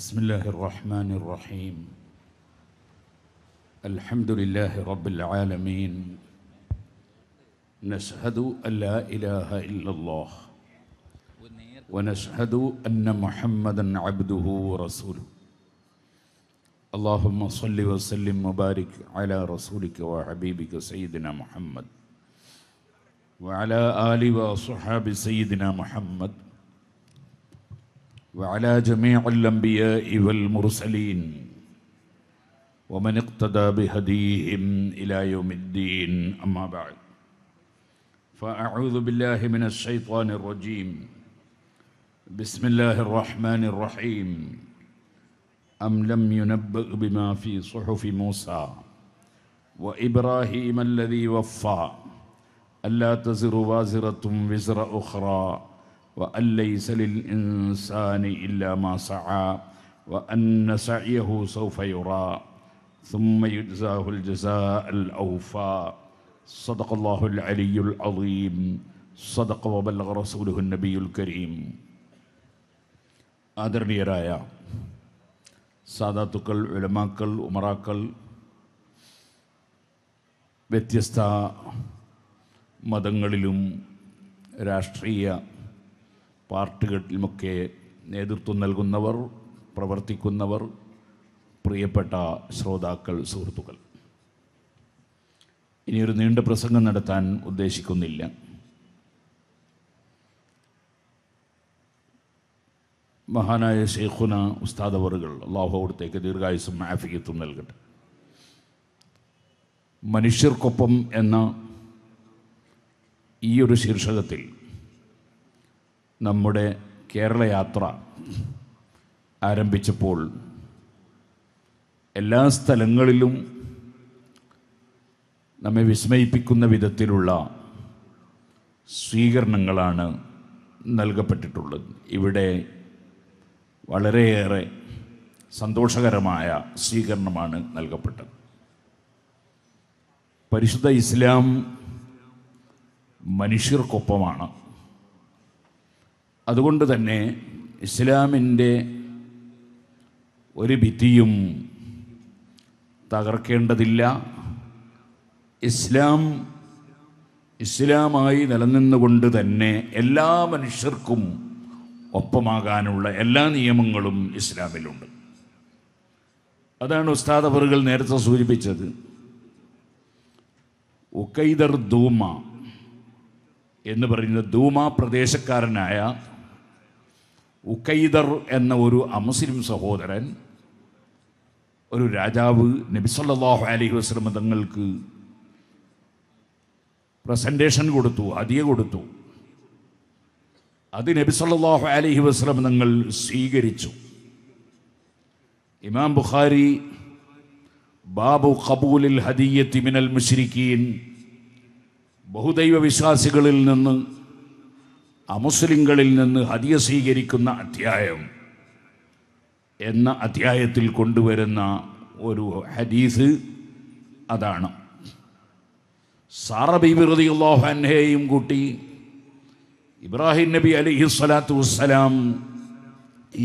بسم الله الرحمن الرحيم. الحمد لله رب العالمين. نشهد أن لا إله إلا الله ونشهد أن محمدا عبده ورسوله. اللهم صل وسلم وبارك على رسولك وحبيبك سيدنا محمد وعلى آله وصحاب سيدنا محمد وعلى جميع الأنبياء والمرسلين ومن اقتدى بهديهم إلى يوم الدين. أما بعد، فأعوذ بالله من الشيطان الرجيم. بسم الله الرحمن الرحيم. أم لم ينبأ بما في صحف موسى وإبراهيم الذي وفى ألا تزر وازرة وزر أخرى وأن ليس للإنسان إلا ما سعى وأن سعيه سوف يرى ثم يجزاه الجزاء الأوفى. صدق الله العلي العظيم. صدق وبلغ رسوله النبي الكريم. ആദരണീയരായ സാദാത്തുക്കൾ, ഉലമാക്കൾ, ഉമറാക്കൾ, വ്യത്യസ്ത മതങ്ങളിലും രാഷ്ട്രീയ പാർട്ടികളിലുമൊക്കെ നേതൃത്വം നൽകുന്നവർ, പ്രവർത്തിക്കുന്നവർ, പ്രിയപ്പെട്ട ശ്രോതാക്കൾ, സുഹൃത്തുക്കൾ, ഇനിയൊരു നീണ്ട പ്രസംഗം നടത്താൻ ഉദ്ദേശിക്കുന്നില്ല. മഹാനായ ശൈഖുന ഉസ്താദ് അവറുകൾ, അല്ലാഹു അവിടുത്തേക്ക് ദീർഘായുസ്സും ആഫിയത്തും നൽകട്ടെ, മനുഷ്യർക്കൊപ്പം എന്ന ഈ ഒരു ശീർഷകത്തിൽ നമ്മുടെ കേരളയാത്ര ആരംഭിച്ചപ്പോൾ എല്ലാ സ്ഥലങ്ങളിലും നമ്മെ വിസ്മയിപ്പിക്കുന്ന വിധത്തിലുള്ള സ്വീകരണങ്ങളാണ് നൽകപ്പെട്ടിട്ടുള്ളത്. ഇവിടെ വളരെയേറെ സന്തോഷകരമായ സ്വീകരണമാണ് നൽകപ്പെട്ടത്. പരിശുദ്ധ ഇസ്ലാം മനുഷ്യർക്കൊപ്പമാണ്. അതുകൊണ്ട് തന്നെ ഇസ്ലാമിൻ്റെ ഒരു ഭിത്തിയും തകർക്കേണ്ടതില്ല. ഇസ്ലാമായി നിലനിന്നുകൊണ്ട് തന്നെ എല്ലാ മനുഷ്യർക്കും ഒപ്പമാകാനുള്ള എല്ലാ നിയമങ്ങളും ഇസ്ലാമിലുണ്ട്. അതാണ് ഉസ്താദ് അവറുകൾ നേരത്തെ സൂചിപ്പിച്ചത്. ഉക്കൈദർ ദൂമ എന്ന് പറയുന്ന ദൂമ പ്രദേശക്കാരനായ ഉക്കൈദർ എന്ന ഒരു അമുസ്ലിം സഹോദരൻ, ഒരു രാജാവ് നബി സല്ലല്ലാഹു അലൈഹി വസല്ലം തങ്ങൾക്ക് പ്രസൻറ്റേഷൻ കൊടുത്തു, ഹദിയ കൊടുത്തു. അത് നബി സല്ലല്ലാഹു അലൈഹി വസല്ലം തങ്ങൾ സ്വീകരിച്ചു. ഇമാം ബുഖാരി ബാബു ഖബൂലിൽ ഹദിയത്തി മിനൽ മുശ്രിക്കീൻ, ബഹുദൈവ വിശ്വാസികളിൽ നിന്ന്, അമുസ്ലിങ്ങളിൽ നിന്ന് ഹദിയ സ്വീകരിക്കുന്ന അധ്യായം എന്ന അധ്യായത്തിൽ കൊണ്ടുവരുന്ന ഒരു ഹദീസ് അതാണ്. സാറ ബീബി റളിയല്ലാഹു അൻഹയെയും കൂട്ടി ഇബ്രാഹിം നബി അലൈഹി സ്വലാത്തു വസ്സലാം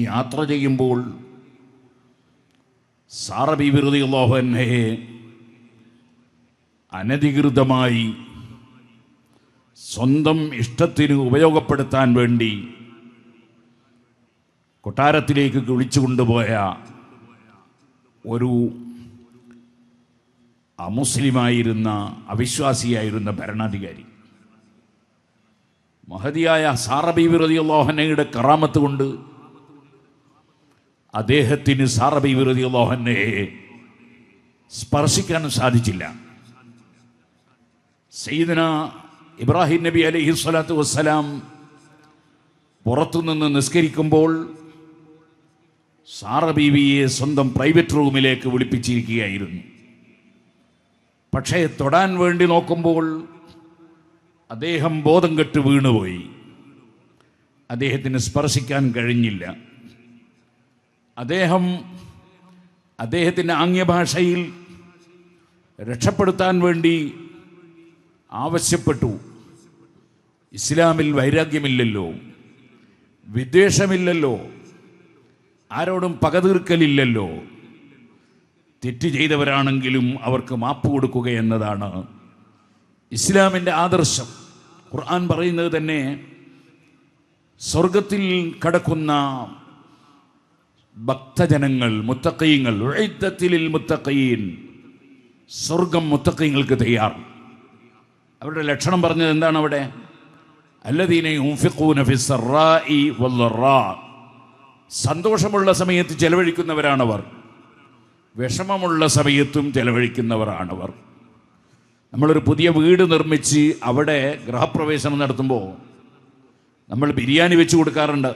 യാത്ര ചെയ്യുമ്പോൾ സാറ ബീബി റളിയല്ലാഹു അൻഹയെ അനധികൃതമായി സ്വന്തം ഇഷ്ടത്തിന് ഉപയോഗപ്പെടുത്താൻ വേണ്ടി കൊട്ടാരത്തിലേക്ക് വിളിച്ചു കൊണ്ടുപോയ ഒരു അമുസ്ലിമായിരുന്ന, അവിശ്വാസിയായിരുന്ന ഭരണാധികാരി, മഹതിയായ സാറ ബീബി റളിയല്ലാഹു അൻഹയുടെ കറാമത്ത് കൊണ്ട് അദ്ദേഹത്തിന് സാറ ബീബി റളിയല്ലാഹു അൻഹയെ സ്പർശിക്കാൻ സാധിച്ചില്ല. സയ്യിദന ഇബ്രാഹിം നബി അലൈഹി സ്വലാത്തു വസ്സലാം പുറത്തുനിന്ന് നിസ്കരിക്കുമ്പോൾ സാറ ബീവിയെ സ്വന്തം പ്രൈവറ്റ് റൂമിലേക്ക് വിളിപ്പിച്ചിരിക്കുകയായിരുന്നു. പക്ഷേ തൊടാൻ വേണ്ടി നോക്കുമ്പോൾ അദ്ദേഹം ബോധം കെട്ട് വീണുപോയി. അദ്ദേഹത്തിന് സ്പർശിക്കാൻ കഴിഞ്ഞില്ല. അദ്ദേഹത്തിൻ്റെ ആംഗ്യഭാഷയിൽ രക്ഷപ്പെടുത്താൻ വേണ്ടി ആവശ്യപ്പെട്ടു, ഇസ്ലാമിൽ വൈരാഗ്യമില്ലല്ലോ, വിദ്വേഷമില്ലല്ലോ, ആരോടും പകതീർക്കലില്ലല്ലോ. തെറ്റ് ചെയ്തവരാണെങ്കിലും അവർക്ക് മാപ്പ് കൊടുക്കുക എന്നതാണ് ഇസ്ലാമിൻ്റെ ആദർശം. ഖുർആൻ പറയുന്നത് തന്നെ സ്വർഗത്തിൽ കടക്കുന്ന ഭക്തജനങ്ങൾ, മുത്തഖീങ്ങൾ, ഉഇദ്ദത്തിൽ മുത്തഖീൻ, സ്വർഗം മുത്തഖീങ്ങൾക്ക് തയ്യാർ. അവരുടെ ലക്ഷണം പറഞ്ഞത് എന്താണ്? അവിടെ അല്ലദീന യുൻഫിഖൂന ഫിസ്സറാഇ വല്ലറാ, സന്തോഷമുള്ള സമയത്ത് ചെലവഴിക്കുന്നവരാണവർ, വിഷമമുള്ള സമയത്തും ചെലവഴിക്കുന്നവരാണവർ. നമ്മളൊരു പുതിയ വീട് നിർമ്മിച്ച് അവിടെ ഗൃഹപ്രവേശനം നടത്തുമ്പോൾ നമ്മൾ ബിരിയാണി വെച്ച് കൊടുക്കാറുണ്ട്.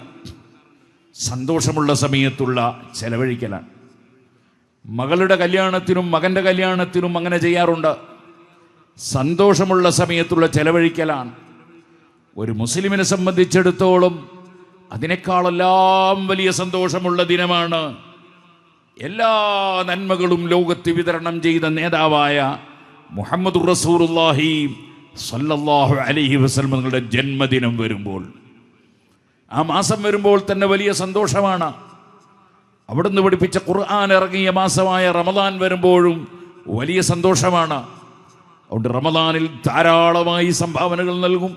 സന്തോഷമുള്ള സമയത്തുള്ള ചെലവഴിക്കലാണ്. മകളുടെ കല്യാണത്തിനും മകൻ്റെ കല്യാണത്തിനും അങ്ങനെ ചെയ്യാറുണ്ട്. സന്തോഷമുള്ള സമയത്തുള്ള ചെലവഴിക്കലാണ്. ഒരു മുസ്ലിമിനെ സംബന്ധിച്ചിടത്തോളം അതിനേക്കാളെല്ലാം വലിയ സന്തോഷമുള്ള ദിനമാണ് എല്ലാ നന്മകളും ലോകത്ത് വിതരണം ചെയ്ത നേതാവായ മുഹമ്മദുർ റസൂലുള്ളാഹി സ്വല്ലല്ലാഹു അലൈഹി വസല്ലം തങ്ങളുടെ ജന്മദിനം വരുമ്പോൾ. ആ മാസം വരുമ്പോൾ തന്നെ വലിയ സന്തോഷമാണ്. അവിടുന്ന് പഠിപ്പിച്ച ഖുർആൻ ഇറങ്ങിയ മാസമായ റമദാൻ വരുമ്പോഴും വലിയ സന്തോഷമാണ്. അതുകൊണ്ട് റമദാനിൽ ധാരാളമായി സംഭാവനകൾ നൽകും,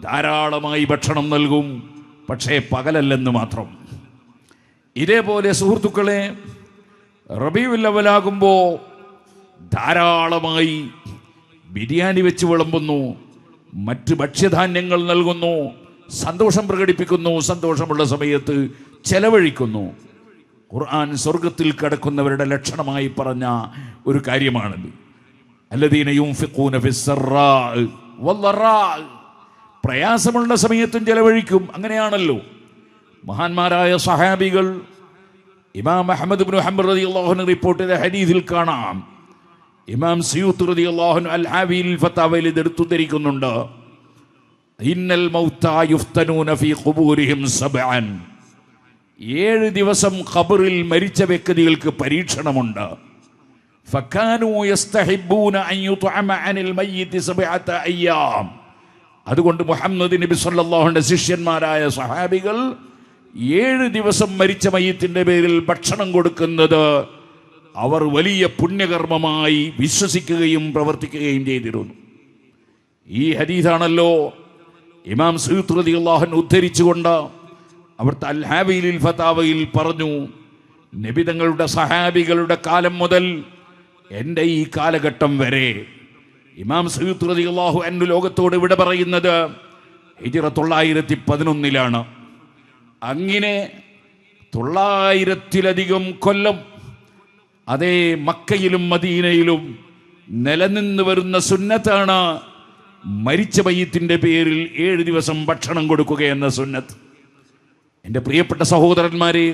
ധാരാളമായി ഭക്ഷണം നൽകും, പക്ഷേ പകലല്ലെന്ന് മാത്രം. ഇതേപോലെ സുഹൃത്തുക്കളെ, റബീഉൽ അവ്വലാകുമ്പോൾ ധാരാളമായി ബിരിയാണി വെച്ച് വിളമ്പുന്നു, മറ്റ് ഭക്ഷ്യധാന്യങ്ങൾ നൽകുന്നു, സന്തോഷം പ്രകടിപ്പിക്കുന്നു, സന്തോഷമുള്ള സമയത്ത് ചെലവഴിക്കുന്നു. ഖുർആൻ സ്വർഗത്തിൽ കിടക്കുന്നവരുടെ ലക്ഷണമായി പറഞ്ഞ ഒരു കാര്യമാണിത്. അല്ലദീന യുൻഫിഖൂന ഫിസ്സറാഇ വല്ലറാഇ, പ്രയാസമുള്ള സമയത്തും ചെലവഴിക്കും. അങ്ങനെയാണല്ലോ മഹാന്മാരായ സഹാബികൾ. ഇമാം അഹ്മദ് ഇബ്നു ഹംബൽ റളിയല്ലാഹു അൻഹു റിപ്പോർട്ട് ചെയ്ത ഹദീസിൽ കാണാം, ഇമാം സയൂത്തി റളിയല്ലാഹു അൻഹു അൽ ഹാവിൽ ഫതാവയിൽ ഇതെടുത്തു ധരിക്കുന്നുണ്ട്, ഇന്നൽ മൗതാ യുഫ്തനൂന ഫീ ഖുബൂരിഹിം സബ്അൻ, 7 ദിവസം ഖബറിൽ മരിച്ച വ്യക്തികൾക്ക് പരീക്ഷണമുണ്ട്. ഫകാനൂ യസ്തഹിബ്ബൂന അൻ യുത്അമ അനിൽ മയ്യിതി 7 അയ്യാം. അതുകൊണ്ട് മുഹമ്മദ് നബി സല്ലല്ലാഹു അലൈഹി ശിഷ്യന്മാരായ സഹാബികൾ 7 ദിവസം മരിച്ച മയ്യിത്തിന്റെ പേരിൽ ഭക്ഷണം കൊടുക്കുന്നത് അവർ വലിയ പുണ്യകർമ്മമായി വിശ്വസിക്കുകയും പ്രവർത്തിക്കുകയും ചെയ്തിരുന്നു. ഈ ഹദീസാണല്ലോ ഇമാം സയൂത്തി റളിയല്ലാഹു അൻഹു ഉദ്ധരിച്ചുകൊണ്ട് അവിടുത്തെ അൽ ഹാവിലിൽ ഫതാവയിൽ പറഞ്ഞു, നബി തങ്ങളുടെ സഹാബികളുടെ കാലം മുതൽ എൻ്റെ ഈ കാലഘട്ടം വരെ. ഇമാം സയൂത്തി റളിയല്ലാഹു അൻഹു ലോകത്തോട് വിട പറയുന്നത് ഹിജ്റ 911 അങ്ങനെ 900-ലധികം കൊല്ലം അതേ മക്കയിലും മദീനയിലും നിലനിന്ന് വരുന്ന സുന്നത്താണ് മരിച്ച മയ്യിത്തിന്റെ പേരിൽ 7 ദിവസം ഭക്ഷണം കൊടുക്കുക എന്ന സുന്നത്ത്. എൻ്റെ പ്രിയപ്പെട്ട സഹോദരന്മാരെ,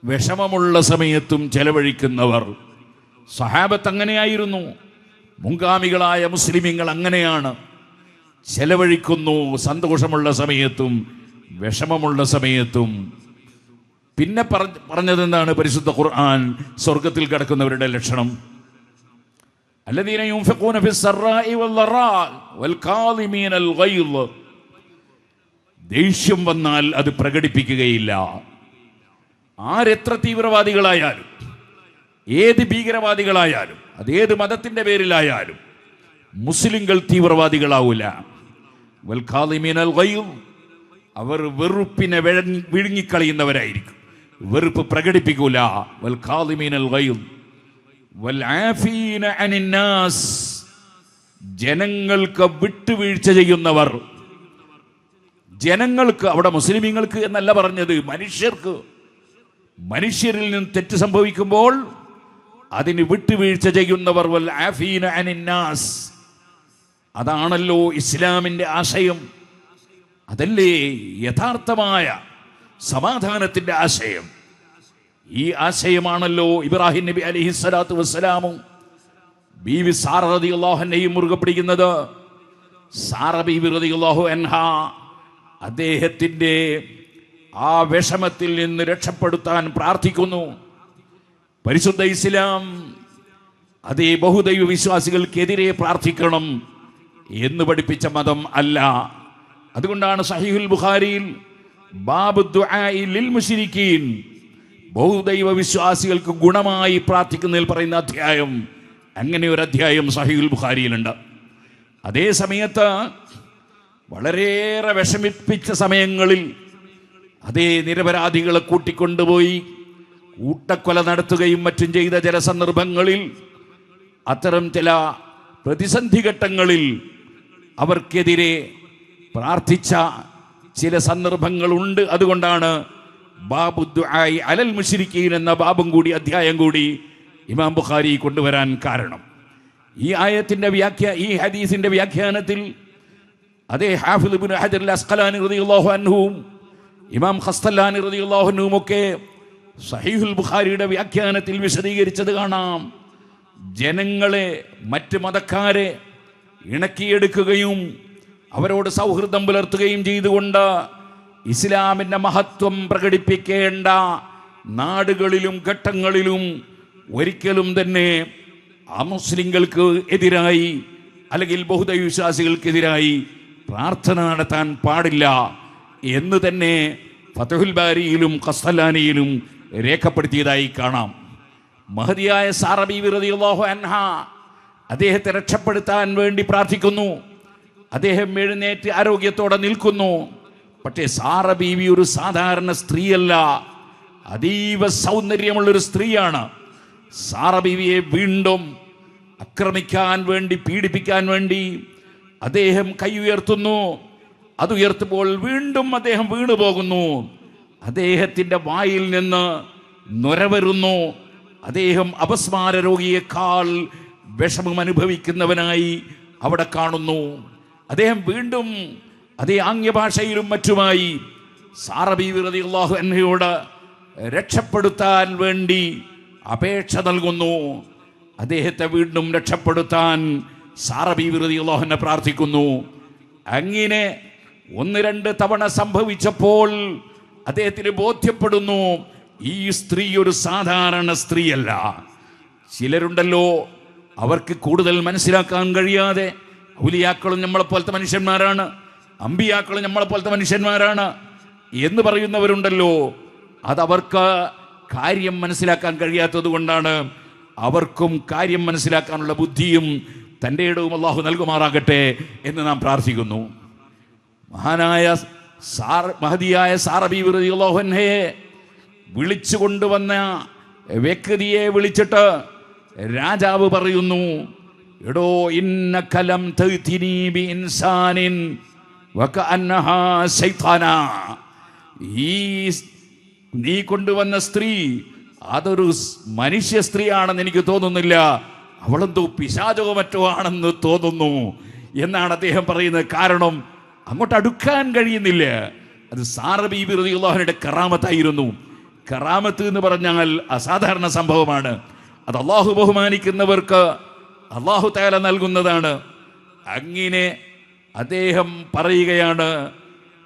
വിഷമമുള്ള സമയത്തും ചെലവഴിക്കുന്നവർ സഹാബത്ത് അങ്ങനെയായിരുന്നു. മുൻഗാമികളായ മുസ്ലിമീങ്ങൾ അങ്ങനെയാണ്, ചെലവഴിക്കുന്നു സന്തോഷമുള്ള സമയത്തും വിഷമമുള്ള സമയത്തും. പിന്നെ പറഞ്ഞത് എന്താണ് പരിശുദ്ധ ഖുർആൻ സ്വർഗത്തിൽ കിടക്കുന്നവരുടെ ലക്ഷണം? അല്ലദീന യുൻഫിഖൂന ഫിസ്സറാഇ വല്ലറാഇ വൽകാളിമീനൽ ഗൈള്, ദേഷ്യം വന്നാൽ അത് പ്രകടിപ്പിക്കുകയില്ല. ആരെത്ര തീവ്രവാദികളായാലും, ഏത് ഭീകരവാദികളായാലും, അതേത് മതത്തിന്റെ പേരിലായാലും മുസ്ലിങ്ങൾ തീവ്രവാദികളാവൂല. വൽകാളിമീനൽ ഗൈള്, അവർ വെറുപ്പിനെ വിഴുങ്ങിക്കളയുന്നവരായിരിക്കും, വെറുപ്പ് പ്രകടിപ്പിക്കൂല. വൽകാളിമീനൽ ഗൈള് വൽആഫീന അനിന്നാസ്, ജനങ്ങൾക്ക് വിട്ടുവീഴ്ച ചെയ്യുന്നവർ. ജനങ്ങൾക്ക്, അവിടെ മുസ്ലിമീങ്ങൾക്ക് എന്നല്ല പറഞ്ഞത്, മനുഷ്യർക്ക്. മനുഷ്യരിൽ നിന്ന് തെറ്റ് സംഭവിക്കുമ്പോൾ അതിന് വിട്ടുവീഴ്ച ചെയ്യുന്നവർ. വൽആഫീന അനിന്നാസ്, അതാണല്ലോ ഇസ്ലാമിൻ്റെ ആശയം. അതല്ലേ യഥാർത്ഥമായ സമാധാനത്തിൻ്റെ ആശയം. ഈ ആശയമാണല്ലോ ഇബ്രാഹിം നബി അലൈഹിസ്സലാത്തു വസ്സലാമും ബീവി സാറ റളിയല്ലാഹു അൻഹയും മുറുകെ പിടിക്കുന്നത്. സാറ ബീവി റളിയല്ലാഹു അൻഹ അദ്ദേഹത്തിൻ്റെ ആ വിഷമത്തിൽ നിന്ന് രക്ഷപ്പെടുത്താൻ പ്രാർത്ഥിക്കുന്നു. പരിശുദ്ധ ഇസ്ലാം അതേ ബഹുദൈവ വിശ്വാസികൾക്കെതിരെ പ്രാർത്ഥിക്കണം എന്ന് പഠിപ്പിച്ച മതം അല്ല. അതുകൊണ്ടാണ് സഹീഹുൽ ബുഖാരിയിൽ ബാബു ദുആഇ ലിൽ മുശ്രിക്കീൻ ബഹുദൈവ വിശ്വാസികൾക്ക് ഗുണമായി പ്രാർത്ഥിക്കുന്നതിൽ പറയുന്ന അധ്യായം, അങ്ങനെ ഒരു അധ്യായം സഹീഹുൽ ബുഖാരിയിലുണ്ട്. അതേ സമയത്ത് വളരെയേറെ വിഷമിപ്പിച്ച സമയങ്ങളിൽ അതേ നിരപരാധികളെ കൂട്ടിക്കൊണ്ടുപോയി കൂട്ടക്കൊല നടത്തുകയും മറ്റും ചെയ്ത ചില സന്ദർഭങ്ങളിൽ, അത്തരം ചില പ്രതിസന്ധി ഘട്ടങ്ങളിൽ അവർക്കെതിരെ പ്രാർത്ഥിച്ച ചില സന്ദർഭങ്ങളുണ്ട്. അതുകൊണ്ടാണ് ബാബു ദുആഇ അലൽ മുശ്രിക്കീൻ എന്ന ബാബും കൂടി, അധ്യായം കൂടി ഇമാം ബുഖാരി കൊണ്ടുവരാൻ കാരണം. ഈ ഹദീസിന്റെ വ്യാഖ്യാനത്തിൽ അതേ ഹാഫിദ് ഇബ്നു ഹജർ അൽ അസ്ഖലാനി റളിയല്ലാഹു അൻഹുവും ഇമാം ഖസ്തലാനി റളിയല്ലാഹു അൻഹുവും ഒക്കെ സഹീഹുൽ ബുഖാരിയുടെ വ്യാഖ്യാനത്തിൽ വിശദീകരിച്ചത് കാണാം. ജനങ്ങളെ, മറ്റ് മതക്കാരെ ഇണക്കിയെടുക്കുകയും അവരോട് സൗഹൃദം പുലർത്തുകയും ചെയ്തുകൊണ്ട് ഇസ്ലാമിൻ്റെ മഹത്വം പ്രകടിപ്പിക്കേണ്ട നാടുകളിലും ഘട്ടങ്ങളിലും ഒരിക്കലും തന്നെ അമുസ്ലിങ്ങൾക്ക് എതിരായി അല്ലെങ്കിൽ ബഹുദൈവ വിശ്വാസികൾക്കെതിരായി പ്രാർത്ഥന നടത്താൻ പാടില്ല എന്ന് തന്നെ ഫതഹുൽ ബാരിയിലും ഖസ്തലാനിയിലും രേഖപ്പെടുത്തിയതായി കാണാം. മഹദിയായ സാറ ബീവി റളിയല്ലാഹു അൻഹ അദ്ദേഹത്തെ രക്ഷപ്പെടുത്താൻ വേണ്ടി പ്രാർത്ഥിക്കുന്നു. അദ്ദേഹം എഴുന്നേറ്റ് ആരോഗ്യത്തോടെ നിൽക്കുന്നു. പക്ഷേ സാറ ബീവി ഒരു സാധാരണ സ്ത്രീയല്ല, അതീവ സൗന്ദര്യമുള്ളൊരു സ്ത്രീയാണ്. സാറ ബീവിയെ വീണ്ടും ആക്രമിക്കാൻ വേണ്ടി, പീഡിപ്പിക്കാൻ വേണ്ടി അദ്ദേഹം കൈ ഉയർത്തുന്നു. അത് ഉയർത്തുമ്പോൾ വീണ്ടും അദ്ദേഹം വീണു പോകുന്നു. അദ്ദേഹത്തിൻ്റെ വായിൽ നിന്ന് നൊര വരുന്നു. അദ്ദേഹം അപസ്മാര രോഗിയേക്കാൾ വിഷമം അനുഭവിക്കുന്നവനായി അവിടെ കാണുന്നു. അദ്ദേഹം വീണ്ടും അതേ ആംഗ്യഭാഷയിലും മറ്റുമായി സാറ ബീവി റളിയല്ലാഹു അൻഹയോട് രക്ഷപ്പെടുത്താൻ വേണ്ടി അപേക്ഷ നൽകുന്നു. അദ്ദേഹത്തെ വീണ്ടും രക്ഷപ്പെടുത്താൻ സാറ ബീവി റളിയല്ലാഹു അൻഹ പ്രാർത്ഥിക്കുന്നു. അങ്ങനെ 1-2 തവണ സംഭവിച്ചപ്പോൾ അദ്ദേഹത്തിന് ബോധ്യപ്പെടുന്നു, ഈ സ്ത്രീ ഒരു സാധാരണ സ്ത്രീയല്ല. ചിലരുണ്ടല്ലോ, അവർക്ക് കൂടുതൽ മനസ്സിലാക്കാൻ കഴിയാതെ, ഔലിയാക്കളും നമ്മളെപ്പോലത്തെ മനുഷ്യന്മാരാണ്, അമ്പിയാക്കളും നമ്മളെപ്പോലത്തെ മനുഷ്യന്മാരാണ് എന്ന് പറയുന്നവരുണ്ടല്ലോ. അതവർക്ക് കാര്യം മനസ്സിലാക്കാൻ കഴിയാത്തത് കൊണ്ടാണ്. അവർക്കും കാര്യം മനസ്സിലാക്കാനുള്ള ബുദ്ധിയും തൻ്റെ ഇടവും അള്ളാഹു നൽകുമാറാകട്ടെ എന്ന് നാം പ്രാർത്ഥിക്കുന്നു. മഹദിയായ സാറ ബീവി റളിയല്ലാഹു അൻഹയെ വിളിച്ചു കൊണ്ടുവന്ന വ്യക്തിയെ വിളിച്ചിട്ട് രാജാവ് പറയുന്നു, എടോ, ഇന്നക ലം തഅ്തിനി ബി ഇൻസാനിൻ വകഅന്നഹാ ശൈത്താനാ. ഈ നീ കൊണ്ടുവന്ന സ്ത്രീ അതൊരു മനുഷ്യ സ്ത്രീയാണെന്ന് എനിക്ക് തോന്നുന്നില്ല, അവളെന്തോ പിശാചോ മറ്റോ ആണെന്ന് തോന്നുന്നു എന്നാണ് അദ്ദേഹം പറയുന്നത്. കാരണം അങ്ങോട്ട് അടുക്കാൻ കഴിയുന്നില്ല. അത് സാറ ബീബി റളിയല്ലാഹു അൻഹയുടെ കറാമത്തായിരുന്നു. കറാമത്ത് എന്ന് പറഞ്ഞാൽ അസാധാരണ സംഭവമാണ്. അത് അള്ളാഹു ബഹുമാനിക്കുന്നവർക്ക് അള്ളാഹു തആല നൽകുന്നതാണ്. അങ്ങനെ അദ്ദേഹം പറയുകയാണ്,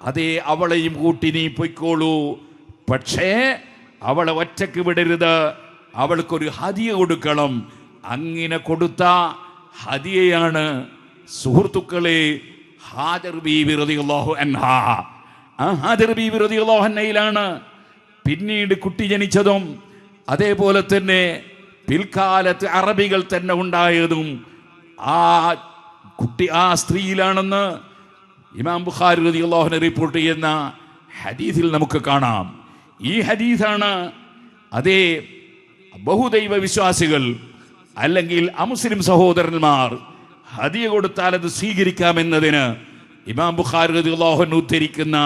അതേ, അവളെയും കൂട്ടി നീ പൊയ്ക്കോളൂ, പക്ഷേ അവളെ ഒറ്റക്ക് വിടരുത്, അവൾക്കൊരു ഹദിയ കൊടുക്കണം. അങ്ങനെ കൊടുത്ത ഹദിയയാണ് സുഹൃത്തുക്കളെ ഹാജർ ബീവി റളിയല്ലാഹു അൻഹ. ആ ഹാജർ ബീവി റളിയല്ലാഹു അൻഹയിലാണ് പിന്നീട് കുട്ടി ജനിച്ചതും അതേപോലെ തന്നെ പിൽക്കാലത്ത് അറബികൾ തന്നെ ഉണ്ടായതും. ആ കുട്ടി ആ സ്ത്രീയിലാണെന്ന് ഇമാം ബുഖാരി റളിയല്ലാഹു അൻഹു റിപ്പോർട്ട് ചെയ്യുന്ന ഹദീസിൽ നമുക്ക് കാണാം. ഈ ഹദീസാണ് അതേ ബഹുദൈവ വിശ്വാസികൾ അല്ലെങ്കിൽ അമുസ്ലിം സഹോദരന്മാർ ഹദിയ കൊടുത്താൽ അത് സ്വീകരിക്കാമെന്നതിന് ഇമാം ബുഖാരി റളിയല്ലാഹു അൻഹു ഉദ്ധരിക്കുന്ന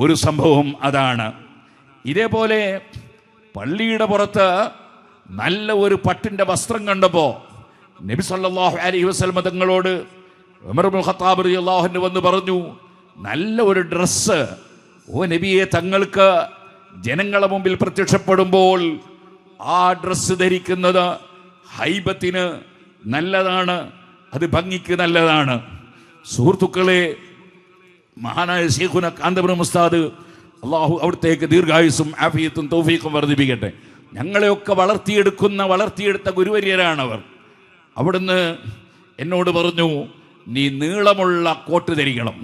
ഒരു സംഭവം അതാണ്. ഇതേപോലെ പള്ളിയുടെ പുറത്ത് നല്ല ഒരു പട്ടിൻ്റെ വസ്ത്രം കണ്ടപ്പോൾ നബി സല്ലല്ലാഹു അലൈഹി വസല്ലം തങ്ങളോട് ഉമർ ഇബ്നുൽ ഖത്താബ് റളിയല്ലാഹു അൻഹു വന്ന് പറഞ്ഞു, നല്ല ഒരു ഡ്രസ്സ്, ഓ നബിയെ, തങ്ങൾക്ക് ജനങ്ങളെ മുമ്പിൽ പ്രത്യക്ഷപ്പെടുമ്പോൾ ആ ഡ്രസ്സ് ധരിക്കുന്നത് ഹൈബത്തിന് നല്ലതാണ്, അത് ഭംഗിക്ക് നല്ലതാണ്. സുഹൃത്തുക്കളെ, മഹാനായ ശൈഖുന കാന്തപുരം ഉസ്താദ്, അള്ളാഹു അവിടുത്തേക്ക് ദീർഘായുസ്സും ആഫിയത്തും തൗഫീഖും വർദ്ധിപ്പിക്കട്ടെ, ഞങ്ങളെയൊക്കെ വളർത്തിയെടുത്ത ഗുരുവര്യരാണവർ. അവിടുന്ന് എന്നോട് പറഞ്ഞു, നീ നീളമുള്ള കോട്ട് ധരിക്കണം.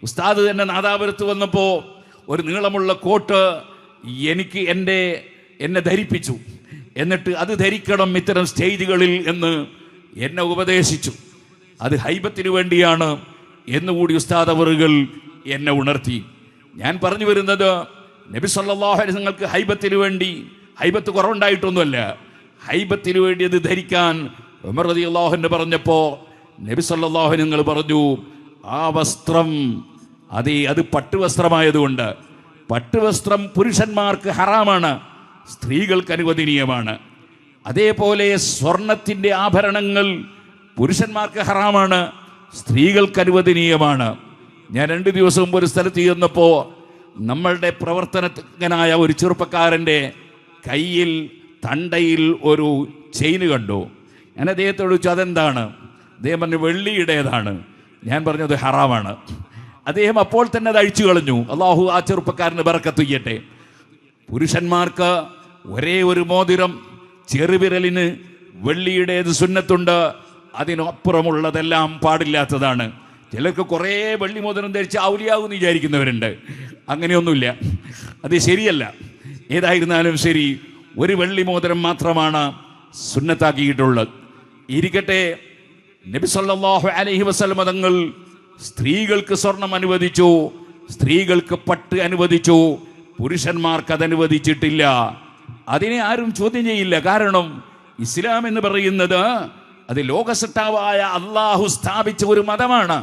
ഉസ്താദ് തന്നെ നാദാപുരത്ത് വന്നപ്പോൾ ഒരു നീളമുള്ള കോട്ട് എനിക്ക് എൻ്റെ എന്നെ ധരിപ്പിച്ചു. എന്നിട്ട് അത് ധരിക്കണം ഇത്തരം സ്റ്റേജുകളിൽ എന്ന് എന്നെ ഉപദേശിച്ചു. അത് ഹൈബത്തിന് വേണ്ടിയാണ് എന്നുകൂടി ഉസ്താദ് അവറുകൾ എന്നെ ഉണർത്തി. ഞാൻ പറഞ്ഞു വരുന്നത്, നബി സല്ലല്ലാഹു അലൈഹി വസല്ലമക്ക് ഹൈബത്തിന് വേണ്ടി, ഹൈബത്ത് കുറവുണ്ടായിട്ടൊന്നുമല്ല, ഹൈബത്തിന് വേണ്ടി അത് ധരിക്കാൻ ഉമർ റളിയല്ലാഹു അൻഹു പറഞ്ഞപ്പോൾ നബി സല്ലല്ലാഹു അലൈഹി വസല്ലം പറഞ്ഞു, ആ വസ്ത്രം അത് പട്ടുവസ്ത്രമായതുകൊണ്ട്, പട്ടുവസ്ത്രം പുരുഷന്മാർക്ക് ഹറാമാണ്, സ്ത്രീകൾക്ക് അനുവദനീയമാണ്. അതേപോലെ സ്വർണത്തിൻ്റെ ആഭരണങ്ങൾ പുരുഷന്മാർക്ക് ഹറാമാണ്, സ്ത്രീകൾക്ക് അനുവദനീയമാണ്. ഞാൻ 2 ദിവസം മുമ്പ് ഒരു സ്ഥലത്ത് ചെന്നപ്പോൾ നമ്മളുടെ പ്രവർത്തനജ്ഞനായ ഒരു ചെറുപ്പക്കാരൻ്റെ കയ്യിൽ തണ്ടയിൽ ഒരു ചെയിന് കണ്ടു. ഞാൻ അദ്ദേഹത്തോട് ചോദിച്ചു, അതെന്താണ്? അദ്ദേഹം പറഞ്ഞു, വെള്ളിയുടേതാണ്. ഞാൻ പറഞ്ഞു, അത് ഹറാമാണ്. അദ്ദേഹം അപ്പോൾ തന്നെ അത് അഴിച്ചു കളഞ്ഞു. അള്ളാഹു ആ ചെറുപ്പക്കാരന് ബറക്കത്ത് ചെയ്യട്ടെ. പുരുഷന്മാർക്ക് ഒരേ ഒരു മോതിരം, ചെറുവിരലിന് വെള്ളിയുടേത് സുന്നത്തുണ്ട്, അതിനപ്പുറമുള്ളതെല്ലാം പാടില്ലാത്തതാണ്. ചിലർക്ക് കുറേ വെള്ളി മോതിരം ധരിച്ച് ഔലിയാവെന്ന് വിചാരിക്കുന്നവരുണ്ട്. അങ്ങനെയൊന്നുമില്ല, അത് ശരിയല്ല. ഏതായിരുന്നാലും ശരി, ഒരു വെള്ളി മോതിരം മാത്രമാണ് സുന്നത്താക്കിയിട്ടുള്ളത്. ഇരിക്കട്ടെ, നബി സല്ലല്ലാഹു അലൈഹി വസല്ലം തങ്ങൾ സ്ത്രീകൾക്ക് സ്വർണം അനുവദിച്ചു, സ്ത്രീകൾക്ക് പട്ട് അനുവദിച്ചു, പുരുഷന്മാർക്ക് അത് അനുവദിച്ചിട്ടില്ല. അതിനെ ആരും ചോദ്യം ചെയ്യില്ല. കാരണം ഇസ്ലാം എന്ന് പറയുന്നത് അത് ലോകസട്ടാവായ അള്ളാഹു സ്ഥാപിച്ച ഒരു മതമാണ്.